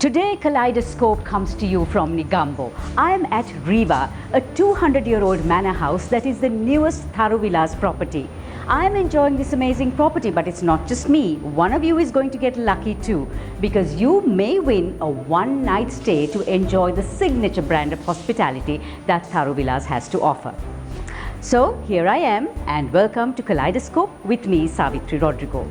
Today, Kaleidoscope comes to you from Negombo. I am at Riva, a 200-year-old manor house that is the newest Taru Villas property. I am enjoying this amazing property, but it's not just me. One of you is going to get lucky too, because you may win a one-night stay to enjoy the signature brand of hospitality that Taru Villas has to offer. So here I am, and welcome to Kaleidoscope with me, Savithri Rodrigo.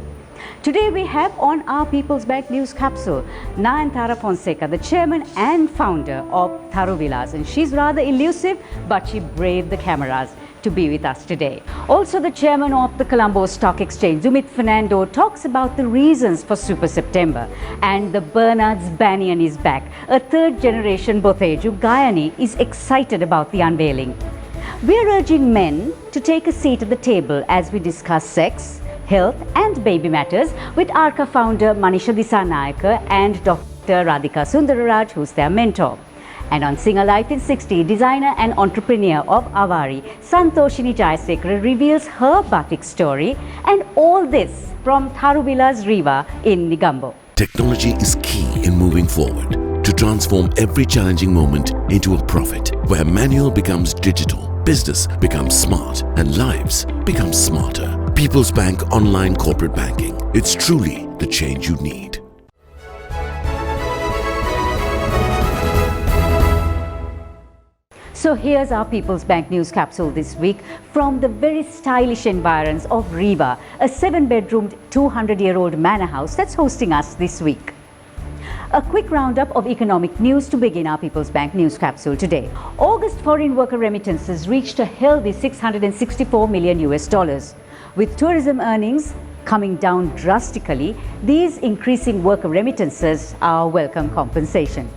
Today we have on our People's Bank News Capsule Nayantara Fonseka, the chairman and founder of Taru Villas, and she's rather elusive, but she braved the cameras to be with us today. Also, the chairman of the Colombo Stock Exchange, Dimuth Fernando, talks about the reasons for Super September. And the Bernards Banian is back. A third-generation Botejue Guyane is excited about the unveiling. We are urging men to take a seat at the table as we discuss sex, health and baby matters with ARKA founder Manisha Dissanayake and Dr. Radhika Sunderaraj, who's their mentor. And on Sing a Life in 60, designer and entrepreneur of Avari, Santhoshini Jayasekera reveals her batik story, and all this from Taru Villas Riva in Negombo. Technology is key in moving forward to transform every challenging moment into a profit, where manual becomes digital, business becomes smart, and lives become smarter. People's Bank Online Corporate Banking. It's truly the change you need. So here's our People's Bank News Capsule this week from the very stylish environs of Riva, a 7-bedroomed, 200-year-old manor house that's hosting us this week. A quick roundup of economic news to begin our People's Bank News Capsule today. August foreign worker remittances reached a healthy $664 million. With tourism earnings coming down drastically, these increasing worker remittances are welcome compensation.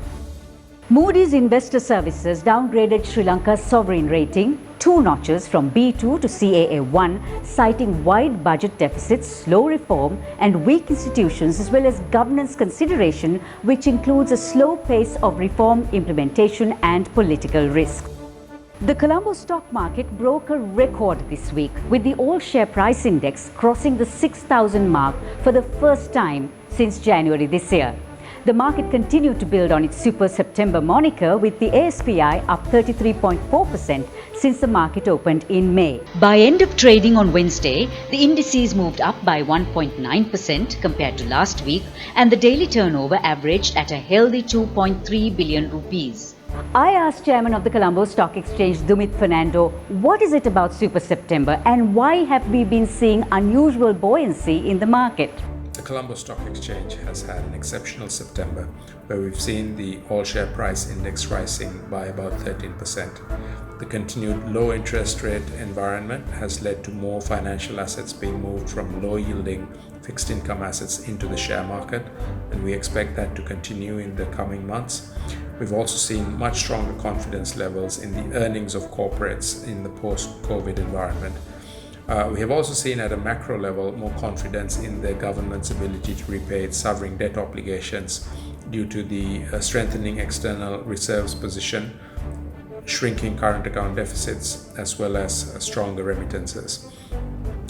Moody's Investor Services downgraded Sri Lanka's sovereign rating 2 notches from B2 to CAA1, citing wide budget deficits, slow reform and weak institutions, as well as governance consideration, which includes a slow pace of reform implementation and political risk. The Colombo stock market broke a record this week, with the all-share price index crossing the 6,000 mark for the first time since January this year. The market continued to build on its Super September moniker, with the ASPI up 33.4% since the market opened in May. By end of trading on Wednesday, the indices moved up by 1.9% compared to last week, and the daily turnover averaged at a healthy 2.3 billion rupees. I asked Chairman of the Colombo Stock Exchange, Dimuth Fernando, what is it about Super September and why have we been seeing unusual buoyancy in the market? The Colombo Stock Exchange has had an exceptional September, where we've seen the all-share price index rising by about 13%. The continued low interest rate environment has led to more financial assets being moved from low-yielding fixed income assets into the share market, and we expect that to continue in the coming months. We've also seen much stronger confidence levels in the earnings of corporates in the post-COVID environment. We have also seen at a macro level more confidence in the government's ability to repay its sovereign debt obligations due to the strengthening external reserves position, shrinking current account deficits, as well as stronger remittances.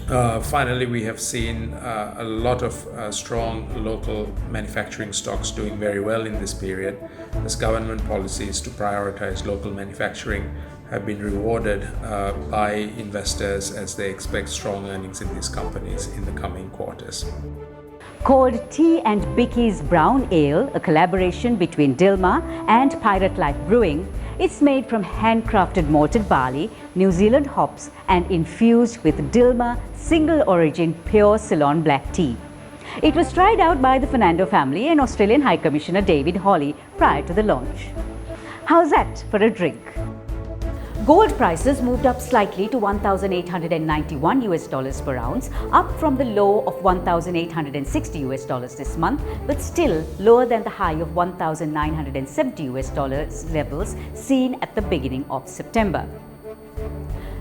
Finally, we have seen a lot of strong local manufacturing stocks doing very well in this period, as government policies to prioritize local manufacturing have been rewarded by investors as they expect strong earnings in these companies in the coming quarters. Called Tea and Bicky's Brown Ale, a collaboration between Dilmah and Pirate Life Brewing, it's made from handcrafted malted barley, New Zealand hops and infused with Dilmah single origin pure Ceylon black tea. It was tried out by the Fernando family and Australian High Commissioner David Hawley prior to the launch. How's that for a drink? Gold prices moved up slightly to $1,891 per ounce, up from the low of $1,860 this month, but still lower than the high of $1,970 levels seen at the beginning of September.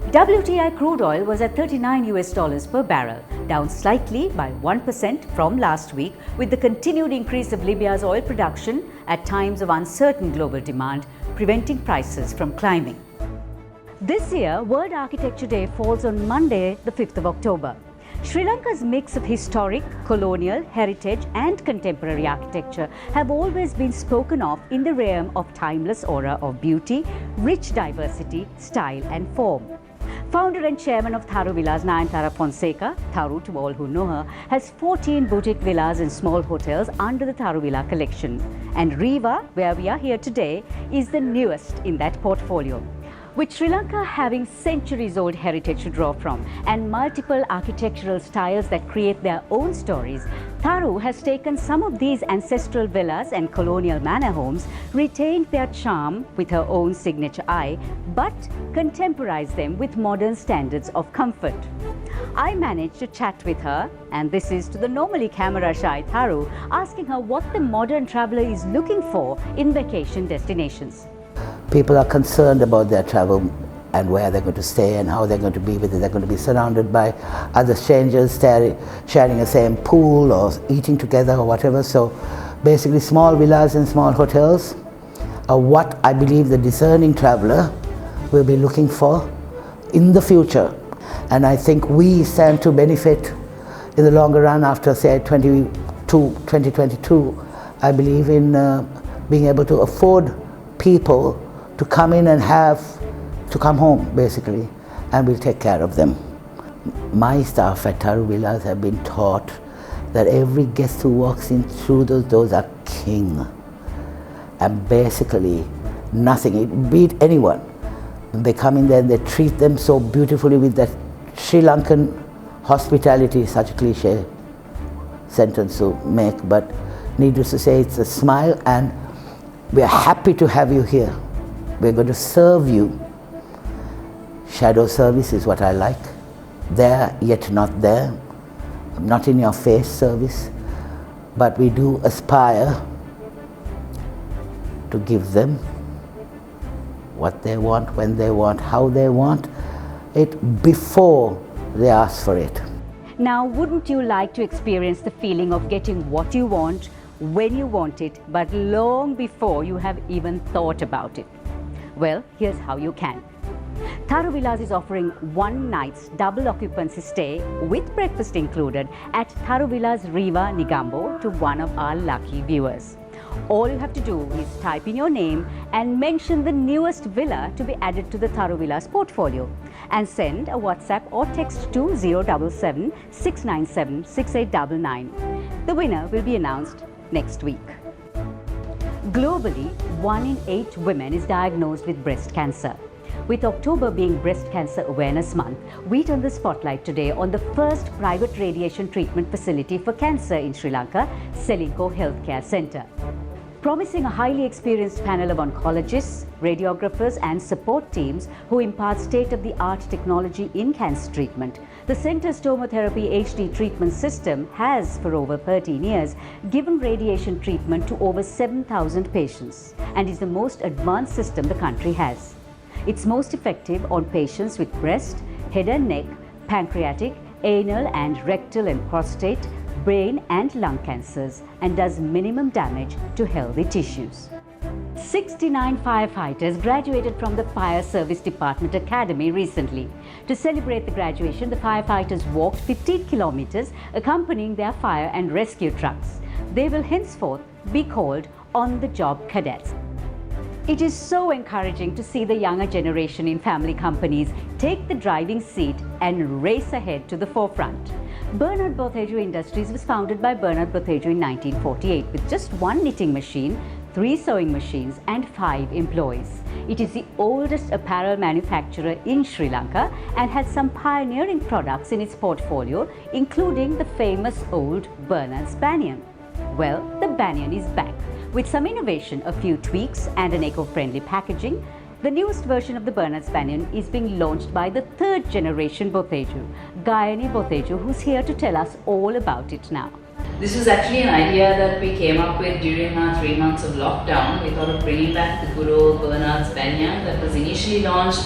WTI crude oil was at $39 per barrel, down slightly by 1% from last week, with the continued increase of Libya's oil production at times of uncertain global demand, preventing prices from climbing. This year, World Architecture Day falls on Monday, the 5th of October. Sri Lanka's mix of historic, colonial, heritage and contemporary architecture have always been spoken of in the realm of timeless aura of beauty, rich diversity, style and form. Founder and chairman of Taru Villas, Nayantara Fonseka, Taru to all who know her, has 14 boutique villas and small hotels under the Taru Villa collection. And Riva, where we are here today, is the newest in that portfolio. With Sri Lanka having centuries-old heritage to draw from and multiple architectural styles that create their own stories, Taru has taken some of these ancestral villas and colonial manor homes, retained their charm with her own signature eye, but contemporized them with modern standards of comfort. I managed to chat with her, and this is to the normally camera-shy Taru, asking her what the modern traveller is looking for in vacation destinations. People are concerned about their travel and where they're going to stay and how they're going to be, whether they're going to be surrounded by other strangers sharing the same pool or eating together or whatever. So basically small villas and small hotels are what I believe the discerning traveller will be looking for in the future. And I think we stand to benefit in the longer run after say 2022, I believe in being able to afford people to come in and to come home basically, and we'll take care of them. My staff at Taru Villas have been taught that every guest who walks in through those doors are king, and basically nothing, beat anyone. They come in there and they treat them so beautifully with that Sri Lankan hospitality, such a cliche sentence to make, but needless to say it's a smile, and we are happy to have you here. We're going to serve you. Shadow service is what I like. There yet not there. Not in your face service. But we do aspire to give them what they want, when they want, how they want it, before they ask for it. Now, wouldn't you like to experience the feeling of getting what you want, when you want it, but long before you have even thought about it? Well, here's how you can. Taru Villas is offering 1 night's double occupancy stay with breakfast included at Taru Villas Riva, Negombo to one of our lucky viewers. All you have to do is type in your name and mention the newest villa to be added to the Taru Villas portfolio, and send a WhatsApp or text to 077 697 6899. The winner will be announced next week. Globally, 1 in 8 women is diagnosed with breast cancer. With October being Breast Cancer Awareness Month, we turn the spotlight today on the first private radiation treatment facility for cancer in Sri Lanka, Ceylinco Healthcare Center. Promising a highly experienced panel of oncologists, radiographers and support teams who impart state-of-the-art technology in cancer treatment, the center's tomotherapy HD treatment system has, for over 13 years, given radiation treatment to over 7,000 patients and is the most advanced system the country has. It's most effective on patients with breast, head and neck, pancreatic, anal and rectal and prostate, brain and lung cancers, and does minimum damage to healthy tissues. 69 firefighters graduated from the Fire Service Department Academy recently. To celebrate the graduation, the firefighters walked 15 kilometers accompanying their fire and rescue trucks. They will henceforth be called on-the-job cadets. It is so encouraging to see the younger generation in family companies take the driving seat and race ahead to the forefront. Bernards Botejue Industries was founded by Bernards Botejue in 1948 with just 1 knitting machine, 3 sewing machines and 5 employees. It is the oldest apparel manufacturer in Sri Lanka and has some pioneering products in its portfolio, including the famous old Bernards Banian. Well, the Banian is back. With some innovation, a few tweaks and an eco-friendly packaging, the newest version of the Bernards Banian is being launched by the 3rd generation Botejue, Gayani Botejue, who's here to tell us all about it now. This was actually an idea that we came up with during our 3 months of lockdown. We thought of bringing back the good old Bernards Banian that was initially launched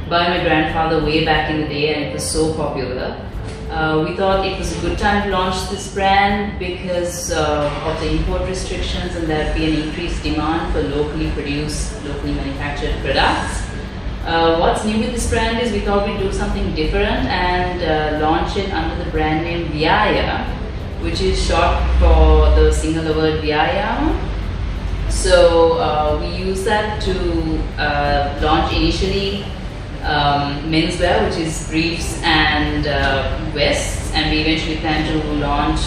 by my grandfather way back in the day, and it was so popular. We thought it was a good time to launch this brand because of the import restrictions, and there would be an increased demand for locally produced, locally manufactured products. What's new with this brand is we thought we'd do something different and launch it under the brand name Vyaya, which is short for the singular word Vyayama. So we use that to launch initially menswear, which is briefs and vests, and we eventually plan to launch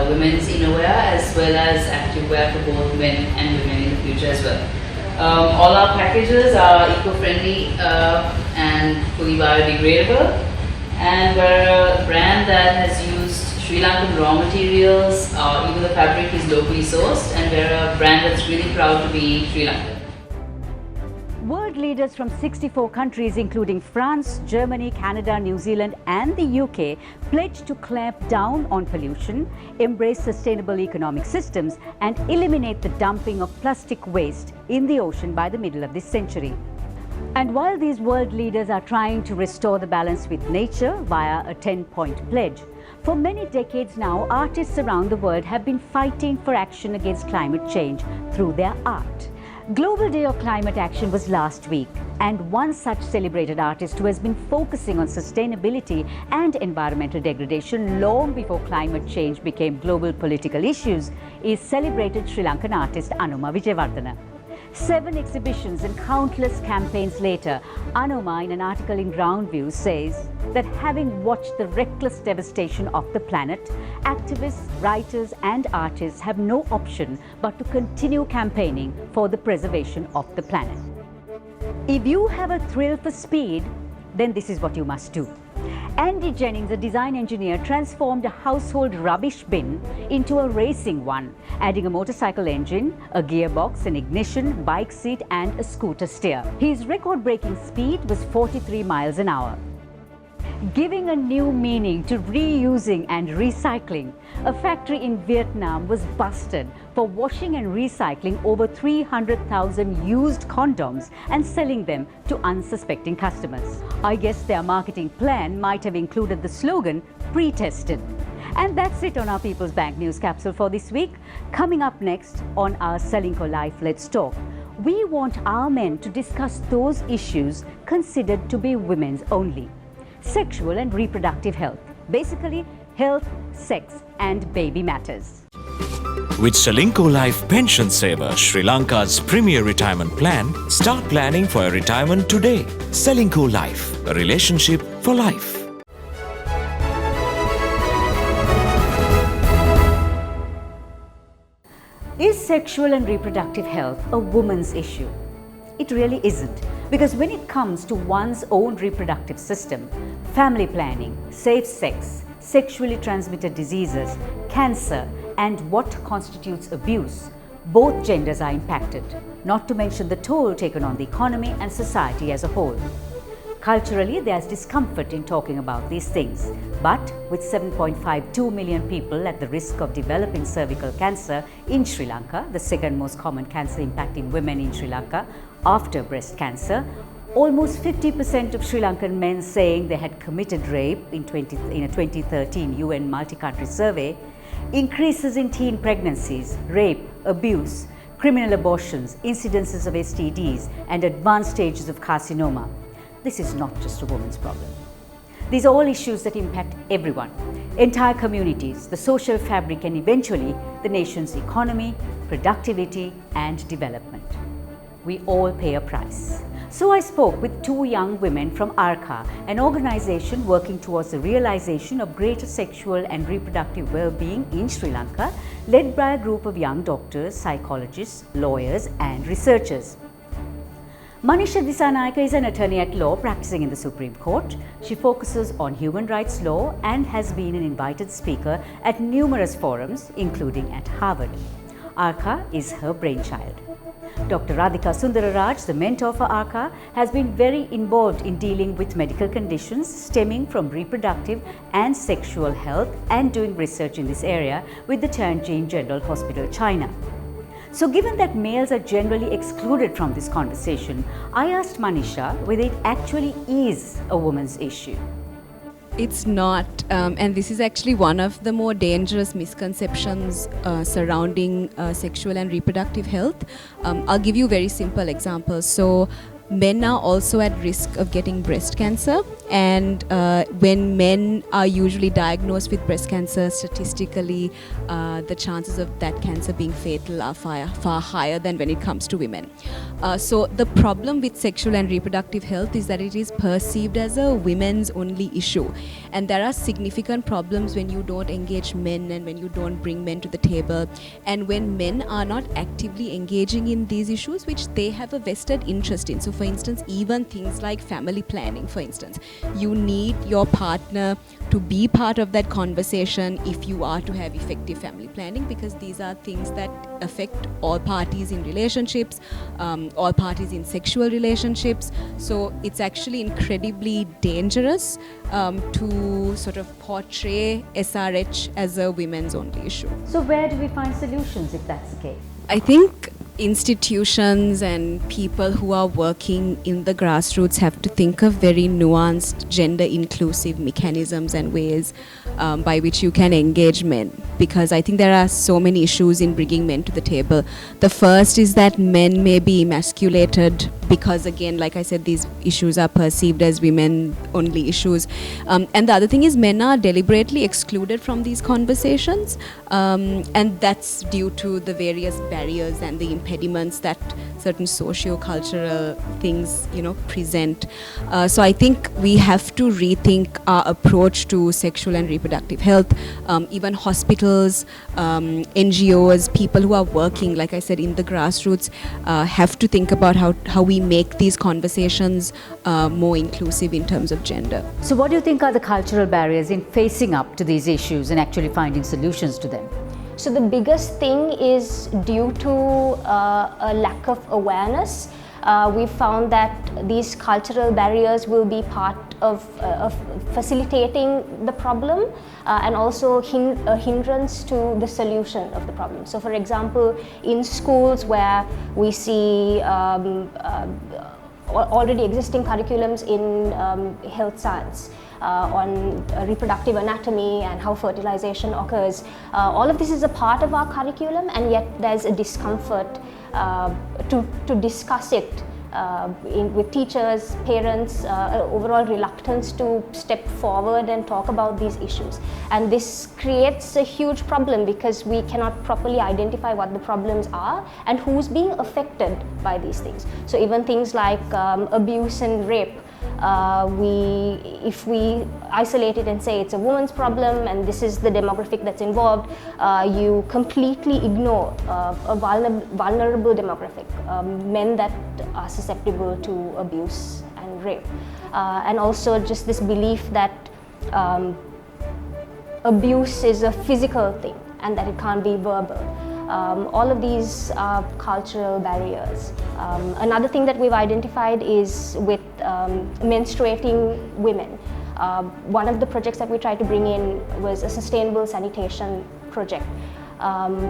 women's innerwear as well as activewear for both men and women in the future as well. All our packages are eco-friendly and fully biodegradable, and we're a brand that has used Sri Lankan raw materials. Even the fabric is locally sourced, and we're a brand that's really proud to be Sri Lankan. World leaders from 64 countries, including France, Germany, Canada, New Zealand and the UK, pledged to clamp down on pollution, embrace sustainable economic systems and eliminate the dumping of plastic waste in the ocean by the middle of this century. And while these world leaders are trying to restore the balance with nature via a 10-point pledge, for many decades now, artists around the world have been fighting for action against climate change through their art. Global Day of Climate Action was last week, and one such celebrated artist who has been focusing on sustainability and environmental degradation long before climate change became global political issues is celebrated Sri Lankan artist Anoma Wijewardene. 7 exhibitions and countless campaigns later, Anoma, in an article in Ground View, says that having watched the reckless devastation of the planet, activists, writers and artists have no option but to continue campaigning for the preservation of the planet. If you have a thrill for speed, then this is what you must do. Andy Jennings, a design engineer, transformed a household rubbish bin into a racing one, adding a motorcycle engine, a gearbox, an ignition, bike seat and a scooter steer. His record-breaking speed was 43 miles an hour. Giving a new meaning to reusing and recycling, a factory in Vietnam was busted for washing and recycling over 300,000 used condoms and selling them to unsuspecting customers. I guess their marketing plan might have included the slogan, pre-tested. And that's it on our People's Bank News Capsule for this week. Coming up next on our Ceylinco Life Let's Talk, we want our men to discuss those issues considered to be women's only. Sexual and reproductive health. Basically, health, sex and baby matters. With Ceylinco Life Pension Saver, Sri Lanka's premier retirement plan, start planning for your retirement today. Ceylinco Life, a relationship for life. Is sexual and reproductive health a woman's issue? It really isn't, because when it comes to one's own reproductive system, family planning, safe sex, sexually transmitted diseases, cancer, and what constitutes abuse, both genders are impacted, not to mention the toll taken on the economy and society as a whole. Culturally, there's discomfort in talking about these things, but with 7.52 million people at the risk of developing cervical cancer in Sri Lanka, the second most common cancer impacting women in Sri Lanka after breast cancer, almost 50% of Sri Lankan men saying they had committed rape in a 2013 UN multi-country survey, increases in teen pregnancies, rape, abuse, criminal abortions, incidences of STDs, and advanced stages of carcinoma. This is not just a woman's problem. These are all issues that impact everyone, entire communities, the social fabric, and eventually the nation's economy, productivity, and development. We all pay a price. So I spoke with 2 young women from ARKA, an organization working towards the realization of greater sexual and reproductive well-being in Sri Lanka, led by a group of young doctors, psychologists, lawyers, and researchers. Manisha Dissanayake is an attorney at law practicing in the Supreme Court. She focuses on human rights law and has been an invited speaker at numerous forums, including at Harvard. ARKA is her brainchild. Dr. Radhika Sunderaraj, the mentor for ARKA, has been very involved in dealing with medical conditions stemming from reproductive and sexual health and doing research in this area with the Tianjin General Hospital, China. So given that males are generally excluded from this conversation, I asked Manisha whether it actually is a woman's issue. It's not, and this is actually one of the more dangerous misconceptions surrounding sexual and reproductive health. I'll give you very simple examples. So men are also at risk of getting breast cancer, and when men are usually diagnosed with breast cancer, statistically the chances of that cancer being fatal are far higher than when it comes to women. So the problem with sexual and reproductive health is that it is perceived as a women's only issue, and there are significant problems when you don't engage men and when you don't bring men to the table, and when men are not actively engaging in these issues which they have a vested interest in. So for instance, even things like family planning, for instance, you need your partner to be part of that conversation if you are to have effective family planning, because these are things that affect all parties in relationships, all parties in sexual relationships. So it's actually incredibly dangerous to sort of portray SRH as a women's only issue. So where do we find solutions if that's the case? I think institutions and people who are working in the grassroots have to think of very nuanced gender inclusive mechanisms and ways by which you can engage men, because I think there are so many issues in bringing men to the table. The first is that men may be emasculated because, again, like I said, these issues are perceived as women only issues, and the other thing is men are deliberately excluded from these conversations, and that's due to the various barriers and the impediments that certain socio-cultural things, present. So I think we have to rethink our approach to sexual and reproductive health. Even hospitals, NGOs, people who are working, like I said, in the grassroots, have to think about how we make these conversations more inclusive in terms of gender. So what do you think are the cultural barriers in facing up to these issues and actually finding solutions to them? So the biggest thing is due to a lack of awareness. We found that these cultural barriers will be part of facilitating the problem and also a hindrance to the solution of the problem. So for example, in schools where we see already existing curriculums in health science, on reproductive anatomy and how fertilization occurs. All of this is a part of our curriculum, and yet there's a discomfort to discuss it with teachers, parents, overall reluctance to step forward and talk about these issues. And this creates a huge problem because we cannot properly identify what the problems are and who's being affected by these things. So even things like abuse and rape, if we isolate it and say it's a woman's problem and this is the demographic that's involved, you completely ignore a vulnerable demographic, men that are susceptible to abuse and rape. And also just this belief that abuse is a physical thing and that it can't be verbal. All of these are cultural barriers. Another thing that we've identified is with menstruating women. One of the projects that we tried to bring in was a sustainable sanitation project,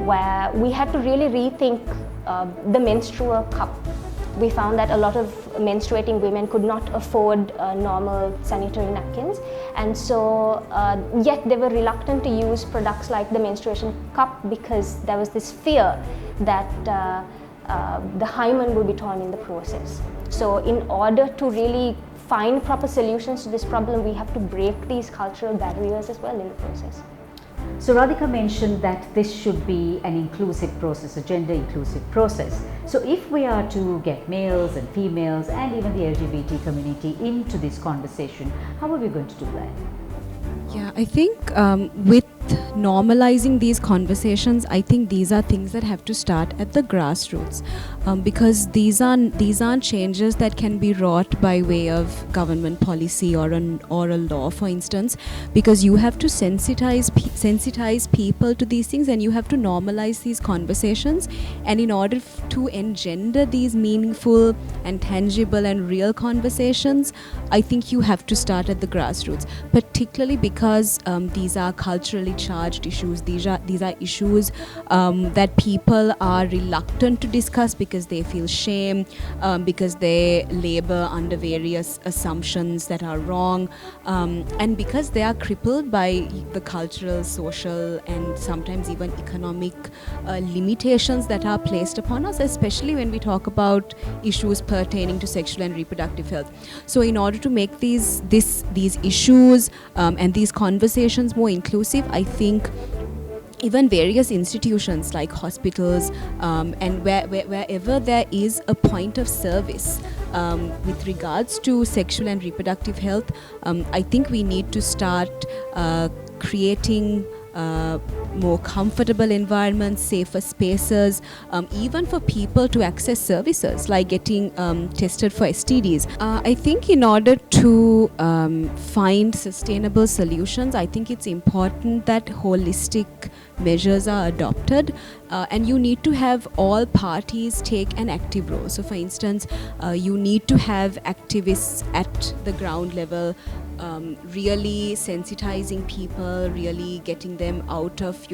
where we had to really rethink the menstrual cup. We found that a lot of menstruating women could not afford normal sanitary napkins, and so yet they were reluctant to use products like the menstruation cup because there was this fear that the hymen will be torn in the process. So in order to really find proper solutions to this problem, we have to break these cultural barriers as well in the process. So Radhika mentioned that this should be an inclusive process, a gender inclusive process. So if we are to get males and females and even the LGBT community into this conversation, how are we going to do that? Yeah, I think with normalizing these conversations, I think these are things that have to start at the grassroots, because these aren't changes that can be wrought by way of government policy or a law, for instance, because you have to sensitize people to these things and you have to normalize these conversations. And in order to engender these meaningful and tangible and real conversations, I think you have to start at the grassroots, particularly because these are culturally charged charged issues. These are issues that people are reluctant to discuss because they feel shame, because they labor under various assumptions that are wrong, and because they are crippled by the cultural, social, and sometimes even economic limitations that are placed upon us, especially when we talk about issues pertaining to sexual and reproductive health. So in order to make these issues and these conversations more inclusive, I think even various institutions like hospitals and wherever there is a point of service with regards to sexual and reproductive health, I think we need to start creating more comfortable environments, safer spaces, even for people to access services like getting tested for STDs. I think in order to find sustainable solutions, I think it's important that holistic measures are adopted, and you need to have all parties take an active role. So for instance, you need to have activists at the ground level, really sensitizing people, really getting them out of,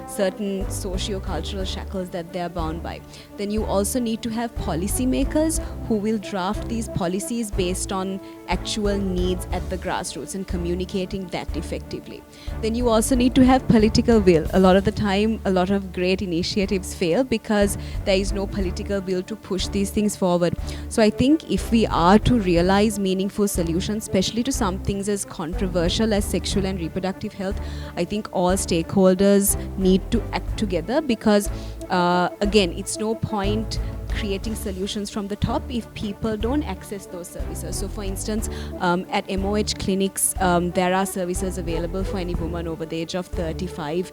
certain socio-cultural shackles that they are bound by. Then you also need to have policymakers who will draft these policies based on actual needs at the grassroots and communicating that effectively. Then you also need to have political will. A lot of the time, a lot of great initiatives fail because there is no political will to push these things forward. So I think if we are to realize meaningful solutions, especially to some things as controversial as sexual and reproductive health, I think all stakeholders need to act together, because again, it's no point creating solutions from the top if people don't access those services. So for instance, at MOH clinics, there are services available for any woman over the age of 35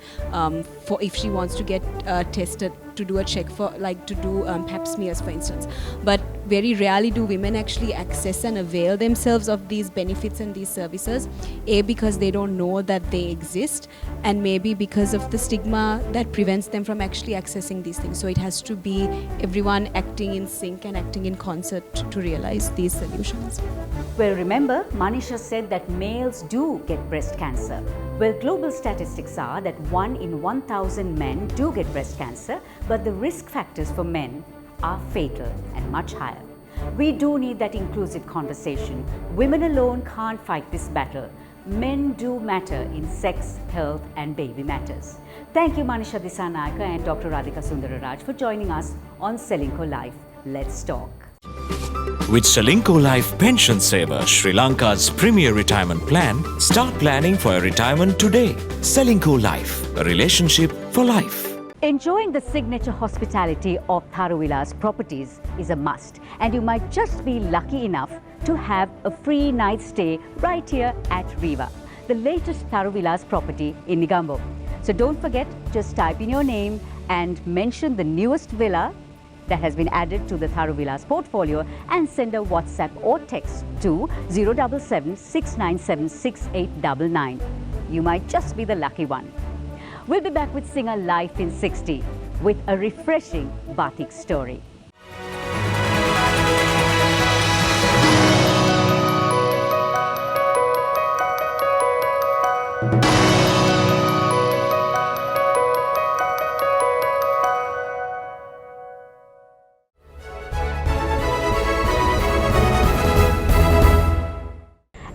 for if she wants to get tested, to do a check for, like to do pap smears, for instance. But very rarely do women actually access and avail themselves of these benefits and these services, A, because they don't know that they exist, and maybe because of the stigma that prevents them from actually accessing these things. So it has to be everyone acting in sync and acting in concert to realize these solutions. Well, remember, Manisha said that males do get breast cancer. Well, global statistics are that 1 in 1,000 men do get breast cancer, but the risk factors for men are fatal and much higher. We do need that inclusive conversation. Women alone can't fight this battle. Men do matter in sex, health and baby matters. Thank you, Manisha Dissanayake and Dr. Radhika Sunderaraj for joining us on Ceylinco Life. Let's talk. With Ceylinco Life Pension Saver, Sri Lanka's premier retirement plan, start planning for a retirement today. Ceylinco Life, a relationship for life. Enjoying the signature hospitality of Taru Villas properties is a must, and you might just be lucky enough to have a free night stay right here at Riva, the latest Taru Villas property in Negombo. So don't forget, just type in your name and mention the newest villa that has been added to the Taru Villas portfolio and send a WhatsApp or text to 077 697 6899. You might just be the lucky one. We'll be back with Singer Life in 60 with a refreshing batik story.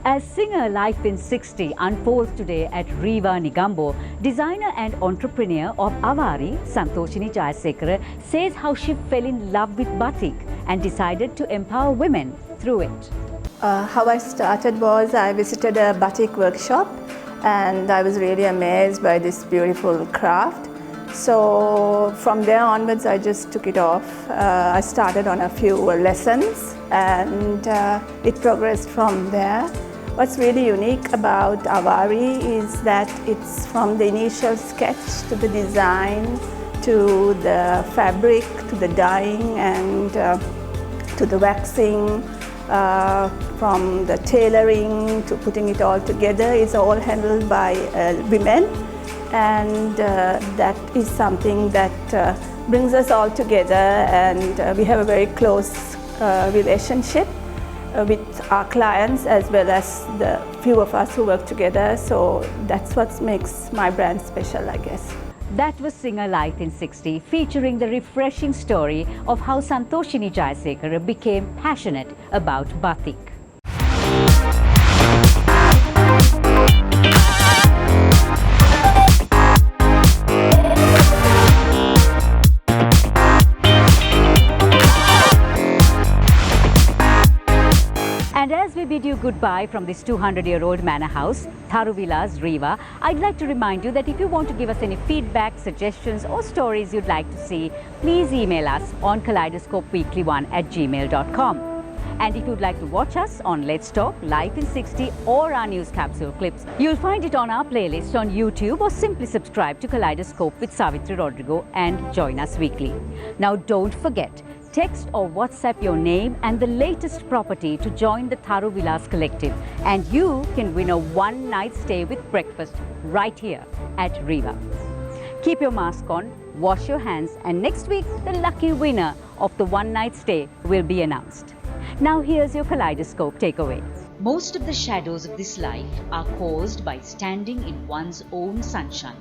As Singer Life in 60 unfolds today at Riva, Negombo, designer and entrepreneur of Avari, Santhoshini Jayasekera, says how she fell in love with batik and decided to empower women through it. How I started was I visited a batik workshop and I was really amazed by this beautiful craft. So from there onwards I just took it off. I started on a few lessons and it progressed from there. What's really unique about Avari is that it's from the initial sketch to the design, to the fabric, to the dyeing and to the waxing, from the tailoring to putting it all together is all handled by women, and that is something that brings us all together, and we have a very close relationship. with our clients as well as the few of us who work together. So that's what makes my brand special, I guess. That was Singer Life in 60, featuring the refreshing story of how Santhoshini Jayasekera became passionate about batik. And as we bid you goodbye from this 200-year-old manor house, Taru Villas, Riva, I'd like to remind you that if you want to give us any feedback, suggestions or stories you'd like to see, please email us on kaleidoscopeweekly1@gmail.com. And if you'd like to watch us on Let's Talk, Life in 60 or our news capsule clips, you'll find it on our playlist on YouTube, or simply subscribe to Kaleidoscope with Savithri Rodrigo and join us weekly. Now don't forget, text or WhatsApp your name and the latest property to join the Taru Villas collective, and you can win a one-night stay with breakfast right here at Riva. Keep your mask on, wash your hands, and next week the lucky winner of the one-night stay will be announced. Now here's your Kaleidoscope takeaway. Most of the shadows of this life are caused by standing in one's own sunshine.